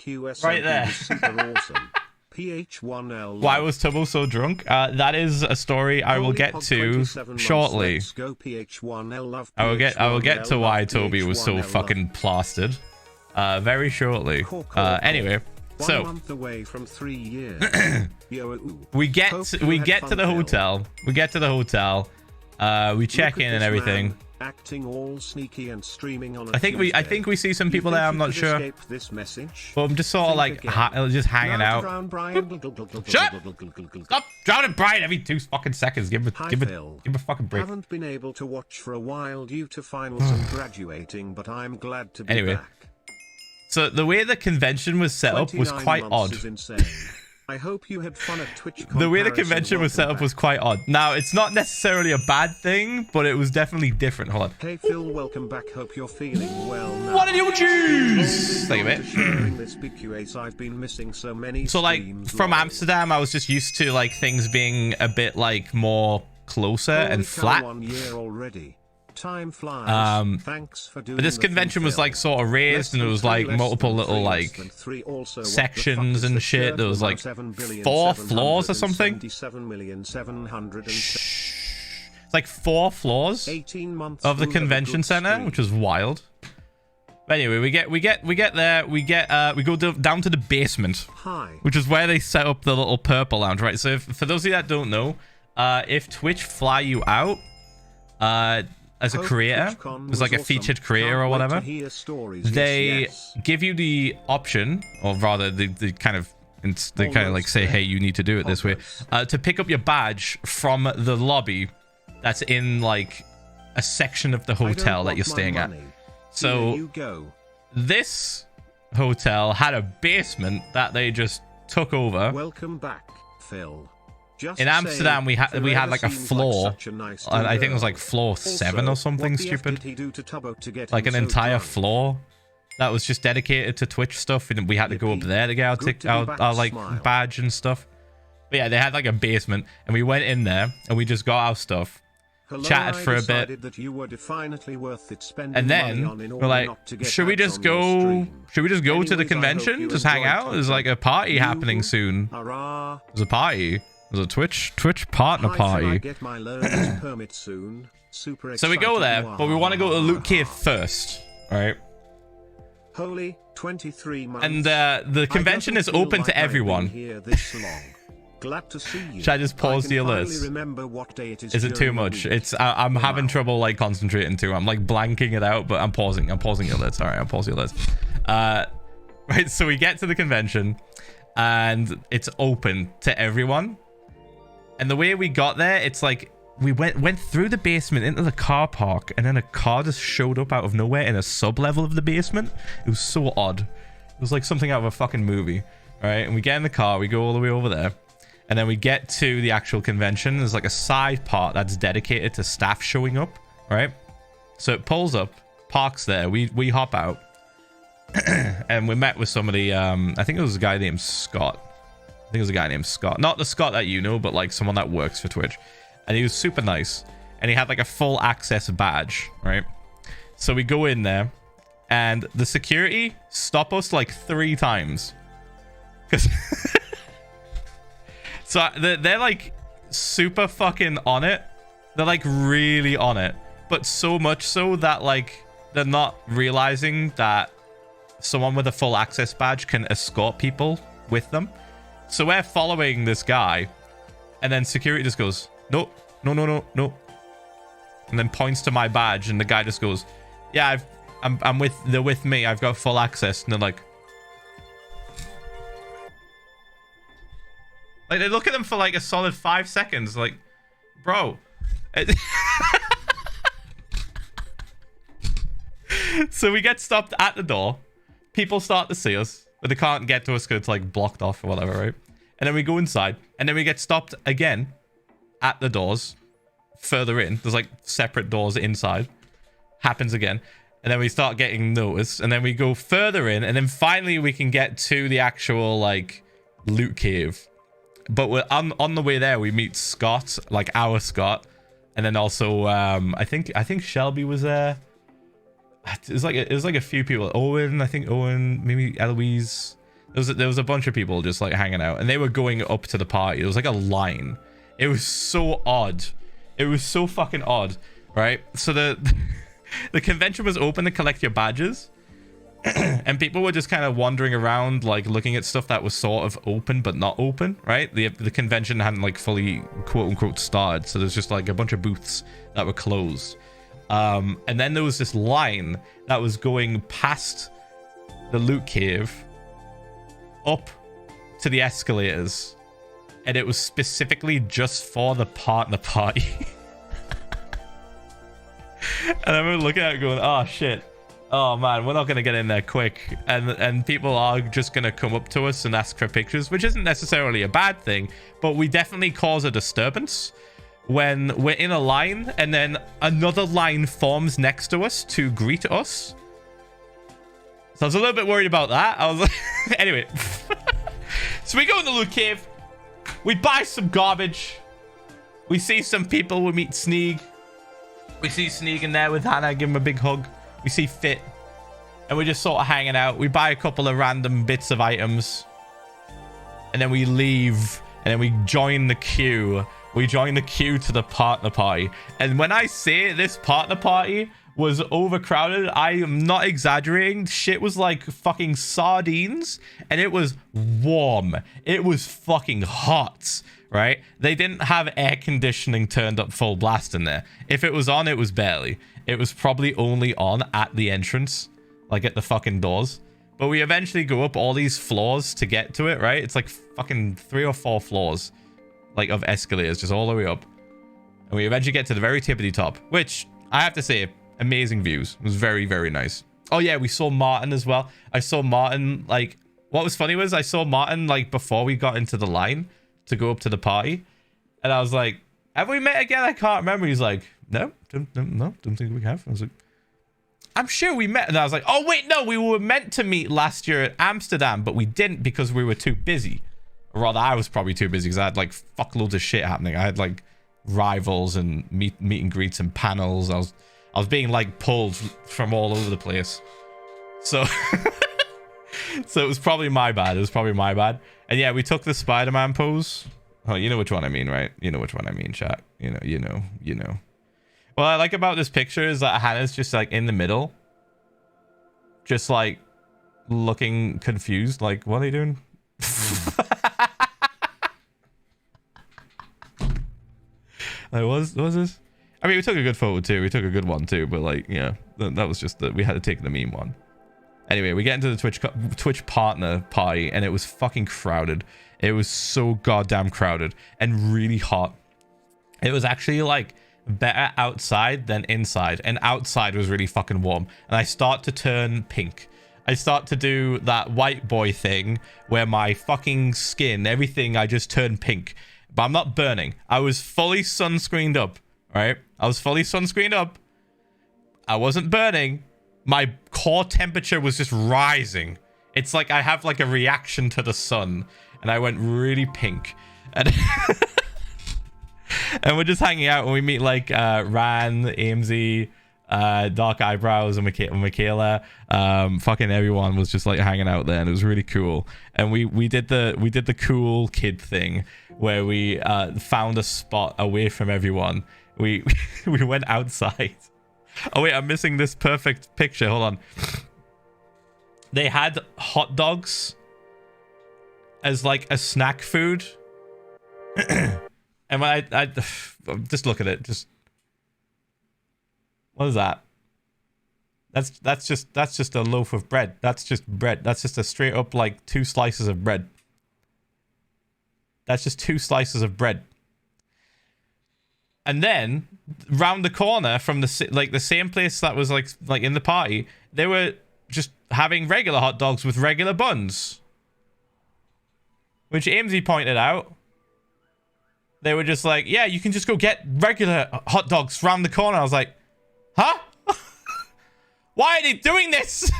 QSMP Right there. was super awesome. PH1L. Why was Tubbo so drunk? That is a story I will get to shortly. I will get to why Toby was so fucking plastered. Very shortly. Anyway, so away from 3 years. we get to the hotel. We get to the hotel. We check in and everything. Acting all sneaky and streaming on I think we see some people there. I'm not sure. This message? But I'm just sort of like just hanging out. Shut! Stop drowning Brian every 2 fucking seconds. Give a fucking break. Haven't been able to watch for a while due to finals and graduating, but I'm glad to be back. So the way the convention was set up was quite odd. I hope you had fun at Twitch. The way the convention was set up was quite odd. Now, it's not necessarily a bad thing, but it was definitely different. Hold on. Hey Phil, welcome back. Hope you're feeling well now. What did you choose? Thank you, mate. I've been missing so many. So, like, from Amsterdam, I was just used to, like, things being a bit, like, more closer and flat. 1 year already. Time flies. Thanks for doing but this convention was like sort of raised, and there was like multiple little like sections and shit. There was like 4 floors or something. It's like 4 floors of the convention center, which was wild. But anyway, we get there. We go down to the basement, which is where they set up the little purple lounge, right? So for those of you that don't know, if Twitch fly you out, as a creator, as like a featured creator or whatever, they give you the option, or rather they kind of like say, hey, you need to do it this way, to pick up your badge from the lobby that's in like a section of the hotel that you're staying at. So this hotel had a basement that they just took over. Welcome back, Phil. In Amsterdam, we had like a floor. I think it was like floor 7 or something stupid. Like an entire floor that was just dedicated to Twitch stuff, and we had to go up there to get our like badge and stuff. But yeah, they had like a basement, and we went in there and we just got our stuff, chatted for a bit, and then we're like, should we just go to the convention, just hang out? There's like a party happening soon. There's a party. There's a Twitch partner party. So we go there, but we want to go to Loot Cave first, right? Holy 23 months. And the convention is open to everyone. Glad to see you. Should I just pause the alerts? Remember what day it is it too much? I'm having trouble like concentrating too. I'm like blanking it out, but I'm pausing the alerts. All right, I'll pause the alerts. Right, so we get to the convention and it's open to everyone. And the way we got there, it's like we went through the basement into the car park, and then a car just showed up out of nowhere in a sub-level of the basement. It was so odd. It was like something out of a fucking movie, right? And we get in the car, we go all the way over there, and then we get to the actual convention. There's like a side part that's dedicated to staff showing up, right? So it pulls up, parks there. We hop out, and we met with somebody. I think it was a guy named Scott. I think it was a guy named Scott. Not the Scott that you know, but like someone that works for Twitch. And he was super nice. And he had like a full access badge, right? So we go in there, and the security stop us like 3 times. Because so they're like super fucking on it. They're like really on it. But so much so that like they're not realizing that someone with a full access badge can escort people with them. So we're following this guy, and then security just goes, no, and then points to my badge, and the guy just goes, yeah, they're with me, I've got full access. And they're like they look at them for like a solid 5 seconds, like, bro. So we get stopped at the door. People start to see us, but they can't get to us because it's like blocked off or whatever, right? And then we go inside, and then we get stopped again at the doors further in. There's like separate doors inside. Happens again. And then we start getting noticed, and then we go further in, and then finally we can get to the actual like loot cave. But we're on the way there, we meet Scott, like our Scott, and then also I think Shelby was there. It was like a few people. Owen, maybe Eloise. There was a bunch of people just like hanging out, and they were going up to the party. It was like a line. It was so odd. It was so fucking odd, right? So the convention was open to collect your badges, and people were just kind of wandering around, like looking at stuff that was sort of open but not open, right? The convention hadn't like fully quote unquote started, so there's just like a bunch of booths that were closed. And then there was this line that was going past the loot cave up to the escalators, and it was specifically just for the partner party. And I remember looking at it going, oh shit, oh man, we're not gonna get in there quick, and people are just gonna come up to us and ask for pictures, which isn't necessarily a bad thing, but we definitely cause a disturbance when we're in a line and then another line forms next to us to greet us. So I was a little bit worried about that. I was like, anyway. So we go in the loot cave. We buy some garbage. We see some people. We meet Sneeg. We see Sneeg in there with Hannah. Give him a big hug. We see Fit. And we're just sort of hanging out. We buy a couple of random bits of items. And then we leave. And then we join the queue. We join the queue to the partner party. And when I say this partner party was overcrowded, I am not exaggerating. Shit was like fucking sardines, and it was warm. It was fucking hot, right? They didn't have air conditioning turned up full blast in there. If it was on, it was barely. It was probably only on at the entrance, like at the fucking doors. But we eventually go up all these floors to get to it, right? It's like fucking 3 or 4 floors, like of escalators, just all the way up. And we eventually get to the very tippity top, which I have to say, amazing views. It was very, very nice. Oh yeah, we saw Martin as well. I saw Martin, like, what was funny was I saw Martin like before we got into the line to go up to the party, and I was like, have we met again? I can't remember. He's like, no, don't think we have. I was like, I'm sure we met. And I was like, oh wait, no, we were meant to meet last year at Amsterdam, but we didn't because we were too busy. Or rather, I was probably too busy because I had like fuckloads of shit happening. I had like rivals and meet and greets and panels. I was being like pulled from all over the place. So so it was probably my bad. It was probably my bad. And yeah, we took the Spider-Man pose. Oh, you know which one I mean, right? You know which one I mean, chat. You know. What I like about this picture is that Hannah's just like in the middle. Just like looking confused. Like, what are you doing? Like, what was this? I mean, we took a good photo too. We took a good one too, but like, yeah, that was just that we had to take the meme one. Anyway, we get into the Twitch partner party, and it was fucking crowded. It was so goddamn crowded and really hot. It was actually like better outside than inside, and outside was really fucking warm. And I start to turn pink. I start to do that white boy thing where my fucking skin, everything, I just turn pink. But I'm not burning. I was fully sunscreened up. Right? I was fully sunscreened up. I wasn't burning. My core temperature was just rising. It's like I have like a reaction to the sun, and I went really pink. And and we're just hanging out, and we meet like Ran, AMZ, Dark Eyebrows, and Michaela. Fucking everyone was just like hanging out there, and it was really cool. And we did the cool kid thing where we found a spot away from everyone. We went outside. Oh wait, I'm missing this perfect picture. Hold on. They had hot dogs as like a snack food. And when I just look at it, just what is that? That's just a loaf of bread. That's just bread. That's just a straight up like 2 slices of bread. That's just 2 slices of bread. And then round the corner from the same place that was like in the party, they were just having regular hot dogs with regular buns, which AMZ pointed out. They were just like, yeah, you can just go get regular hot dogs round the corner. I was like, huh? Why are they doing this?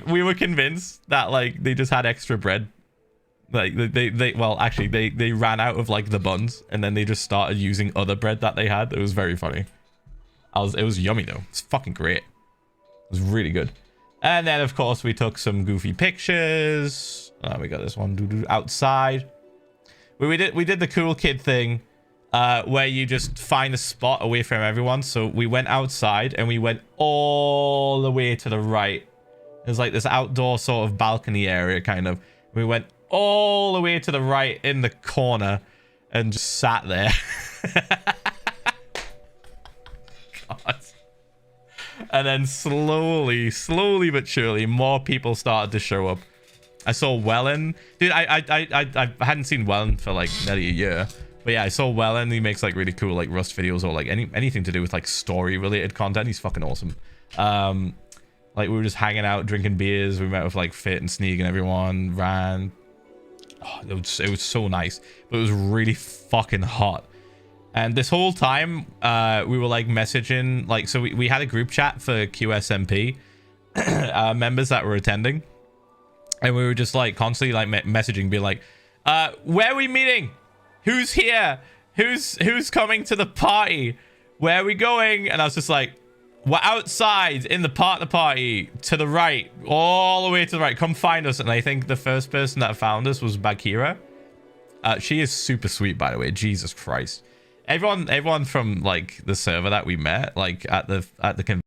We were convinced that like they just had extra bread. Like they ran out of like the buns, and then they just started using other bread that they had. It was very funny. It was yummy though. It's fucking great. It was really good. And then, of course, we took some goofy pictures. We got this one outside. We did the cool kid thing where you just find a spot away from everyone. So we went outside and we went all the way to the right. There's like this outdoor sort of balcony area kind of. We went all the way to the right in the corner and just sat there. God. And then slowly but surely, more people started to show up. I saw Wellen. Dude, I hadn't seen Wellen for like nearly a year. But yeah, I saw Wellen. He makes like really cool like Rust videos or like anything to do with like story related content. He's fucking awesome. Like we were just hanging out, drinking beers. We met with like Fit and Sneak and everyone. Ran. Oh, it was so nice. But it was really fucking hot. And this whole time, we were like messaging, like, so we had a group chat for QSMP members that were attending. And we were just like constantly like messaging, being like, where are we meeting? Who's here? Who's coming to the party? Where are we going? And I was just like, we're outside in the party to the right, all the way to the right. Come find us. And I think the first person that found us was Bagheera. She is super sweet, by the way. Jesus Christ. Everyone from like the server that we met, like at the convention.